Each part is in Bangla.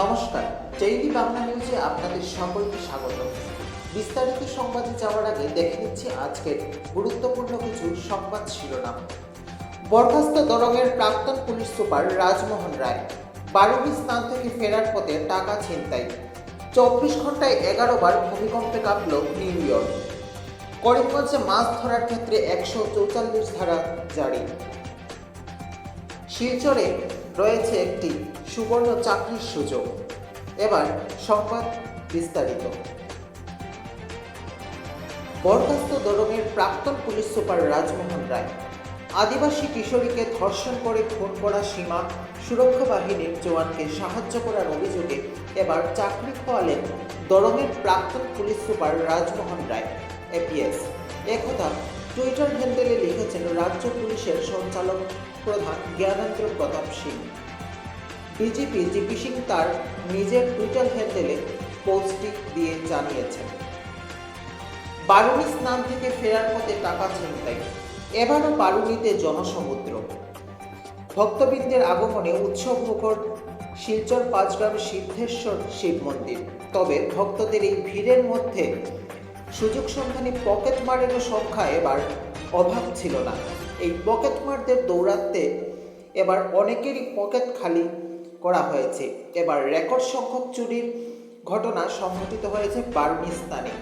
নমস্কার, ডেইলি বাংলা নিউজে আপনাদের সকলকে স্বাগত। বিস্তারিত সংবাদে যাওয়ার আগে দেখে নিচ্ছি আজকের গুরুত্বপূর্ণ কিছু সংবাদ শিরোনাম। বরখাস্ত দরঙের প্রাক্তন পুলিশ সুপার রাজমোহন রায়। বারুণী স্নান থেকে ফেরার পথে টাকা ছিনতাই। 24 ঘন্টায় 11 বার ভূমিকম্পে কাঁপল নিউ ইয়র্ক। করিমগঞ্জে মাছ ধরার ক্ষেত্রে 144 ধারা জারি। শিলচরে রয়েছে একটি সুবর্ণ চাকরির সুযোগ। এবার সংবাদ বিস্তারিত। বরখাস্ত দরঙের প্রাক্তন পুলিশ সুপার রাজমোহন রায় আদিবাসী কিশোরীকে ধর্ষণ করে খুন করা সীমা সুরক্ষা বাহিনীর জওয়ানকে সাহায্য করার অভিযোগে এবার চাকরি খোয়ালেন দরঙের প্রাক্তন পুলিশ সুপার রাজমোহন রায় এপিএস। একথা টুইটার হ্যান্ডেলে লিখেছেন রাজ্য পুলিশের সঞ্চালক প্রধান জ্ঞানেন্দ্র প্রতাপ সিং। ডিজিপি জিপি সিং তার নিজের টুইটার হ্যান্ডেলে পোস্টটি দিয়ে জানিয়েছেন, বারুণী স্নান থেকে ফেরার পথে টাকা ছিনতাই। এবারও বারুণীতে জনসমুদ্র। ভক্তবৃন্দের আগমনে উৎসব মুখর শিলচর পাঁচগ্রাম সিদ্ধেশ্বর শিব মন্দির। তবে ভক্তদের এই ভিড়ের মধ্যে সুযোগ সন্ধানী পকেটমারেরও সংখ্যা এবার অভাব ছিল না। এই পকেটমারদের দৌরাত্মে এবার অনেকেরই পকেট খালি করা হয়েছে। এবার রেকর্ড সংখ্যক চুরির ঘটনা সংঘটিত হয়েছে বারুণী স্থানে।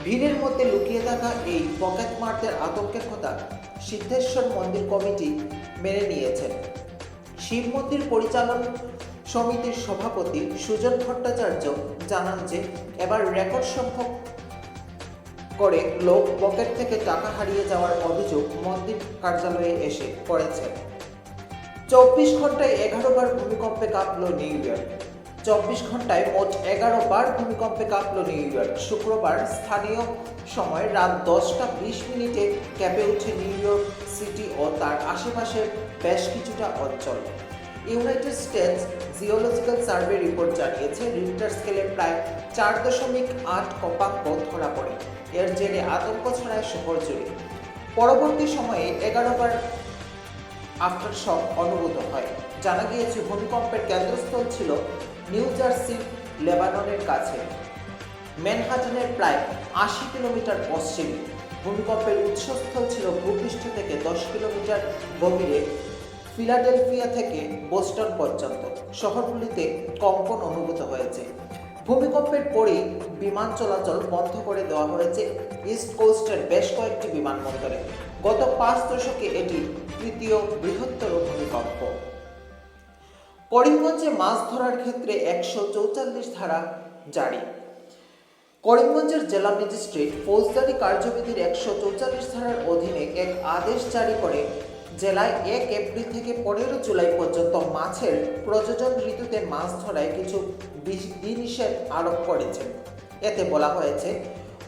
ভিড়ের মধ্যে লুকিয়ে থাকা এই পকেটমারদের আতঙ্কের কথা সিদ্ধেশ্বর মন্দির কমিটি মেনে নিয়েছেন। শিব মন্দির পরিচালন সমিতির সভাপতি সুজন ভট্টাচার্য জানান যে এবার রেকর্ড সংখ্যক করে লোক পকেট থেকে টাকা হারিয়ে যাওয়ার অভিযোগ মন্দির কার্যালয়ে এসে পড়েছে। 24 ঘন্টায় 11 বার ভূমিকম্পে কাঁপল নিউ ইয়র্ক। 24 ঘন্টায় মোট 11 বার ভূমিকম্পে কাঁপল নিউ ইয়র্ক। শুক্রবার স্থানীয় সময় রাত 10:20 কেঁপে ওঠে নিউ ইয়র্ক সিটি ও তার আশেপাশের বেশ কিছুটা অঞ্চল। United states geological survey report জানিয়েছে রিক্টার স্কেলে প্রায় 4.8 কম্পাঙ্ক ধরা পড়ে। এর জেরে আতঙ্ক ছড়ায় শহর জুড়ে। পরবর্তী সময়ে 11 বার আফটার শক অনুভূত হয়। জানা গিয়েছে ভূমিকম্পের কেন্দ্রস্থল ছিল নিউ জার্সির লেবাননের কাছে ম্যানহাটনের প্রায় 80 কিলোমিটার পশ্চিমে। ভূমিকম্পের উৎসস্থল ছিল ভূপৃষ্ঠ থেকে 10 কিলোমিটার গভীরে ফিলাডেলফিয়া থেকে বোস্টন পর্যন্ত শহরগুলিতে কম্পন অনুভূত হয়েছে। ভূমিকম্পের পরেই বিমান চলাচল বন্ধ করে দেওয়া হয়েছে ইস্ট কোস্টের বেশ কয়েকটি বিমানবন্দরে। গত 5 দশকে এটি তৃতীয় বৃহত্তর ভূমিকম্প। করিমগঞ্জে মাছ ধরার ক্ষেত্রে 144 ধারা জারি। করিমগঞ্জের জেলা ম্যাজিস্ট্রেট ফৌজদারি কার্যবিধির 144 ধারার অধীনে এক আদেশ জারি করে জেলায় 1 এপ্রিল থেকে 15 জুলাই পর্যন্ত মাছের প্রজনন ঋতুতে মাছ ধরায় কিছু বিধিনিষেধ আরোপ করেছে। এতে বলা হয়েছে,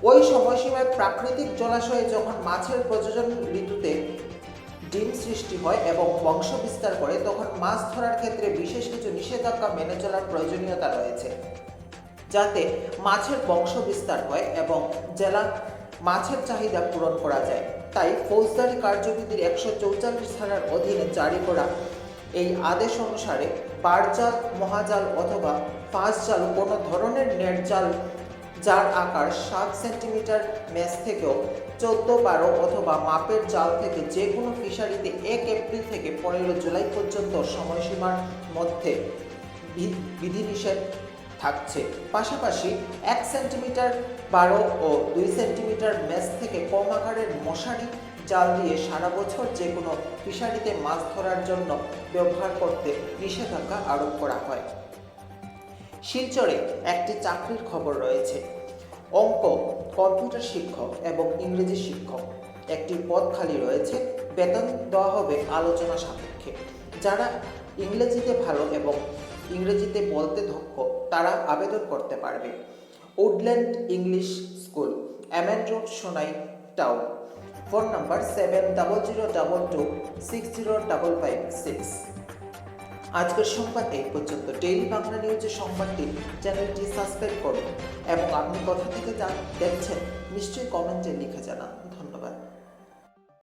ওই সময়সীমায় প্রাকৃতিক জলাশয়ে যখন মাছের প্রজনন ঋতুতে ডিম সৃষ্টি হয় এবং বংশ বিস্তার করে তখন মাছ ধরার ক্ষেত্রে বিশেষ কিছু নিষেধাজ্ঞা মেনে চলার প্রয়োজনীয়তা রয়েছে, যাতে মাছের বংশ বিস্তার হয় এবং জেলা মাছের চাহিদা পূরণ করা যায়। তাই ফৌজদারি কার্যবিধির 144 ধারার অধীনে জারি করা এই আদেশ অনুসারে বারজাল, মহাজাল অথবা ফাঁস জাল কোনো ধরনের নেট জাল যার আকার 7 সেন্টিমিটার ম্যাচ থেকেও 14-12 অথবা মাপের জাল থেকে যে কোনো ফিশারিতে 1 এপ্রিল থেকে 15 জুলাই পর্যন্ত সময়সীমার মধ্যে বিধিনিষেধ থাকছে। পাশাপাশি 1 সেন্টিমিটার 12 ও 2 সেন্টিমিটার ম্যাচ থেকে কম আকারের মশারি জাল দিয়ে সারা বছর যে কোনো ফিশারিতে মাছ ধরার জন্য ব্যবহার করতে নিষেধাজ্ঞা আরোপ করা হয়। শিলচরে একটি চাকরির খবর রয়েছে। অঙ্ক, কম্পিউটার শিক্ষক এবং ইংরেজি শিক্ষক একটি পদ খালি রয়েছে। বেতন দেওয়া হবে আলোচনা সাপেক্ষে। যারা ইংরেজিতে ভালো এবং ইংরেজিতে বলতে দক্ষ তারা আবেদন করতে পারবে। Woodland English school, MN road, Sonai town. Phone number 7022260556। আজকের সংবাদ এই পর্যন্ত। ডেইলি বাংলা নিউজের সংবাদটি চ্যানেলটি সাবস্ক্রাইব করুন এবং আপনি কোথা থেকে দেখছেন নিশ্চয়ই কমেন্টে লিখে জানান।